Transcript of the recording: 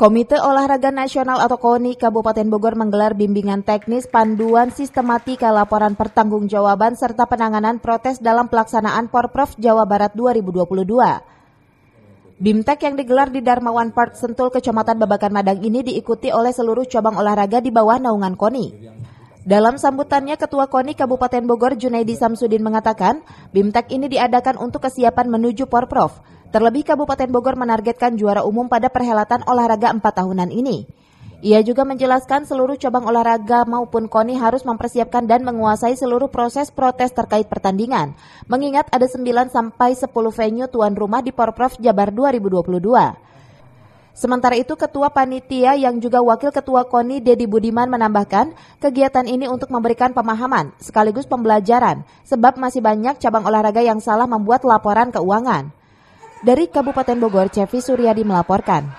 Komite Olahraga Nasional atau KONI Kabupaten Bogor menggelar bimbingan teknis panduan sistematika laporan pertanggungjawaban serta penanganan protes dalam pelaksanaan Porprov Jawa Barat 2022. BIMTEK yang digelar di Darmawan Park, Sentul, Kecamatan Babakan Madang ini diikuti oleh seluruh cabang olahraga di bawah naungan KONI. Dalam sambutannya, Ketua KONI Kabupaten Bogor Junaidi Samsudin mengatakan, BIMTEK ini diadakan untuk kesiapan menuju Porprov. Terlebih Kabupaten Bogor menargetkan juara umum pada perhelatan olahraga 4 tahunan ini. Ia juga menjelaskan seluruh cabang olahraga maupun KONI harus mempersiapkan dan menguasai seluruh proses protes terkait pertandingan, mengingat ada 9-10 venue tuan rumah di Porprov Jabar 2022. Sementara itu, Ketua Panitia yang juga Wakil Ketua KONI Dedi Budiman menambahkan, kegiatan ini untuk memberikan pemahaman sekaligus pembelajaran, sebab masih banyak cabang olahraga yang salah membuat laporan keuangan. Dari Kabupaten Bogor, Cevi Suryadi melaporkan.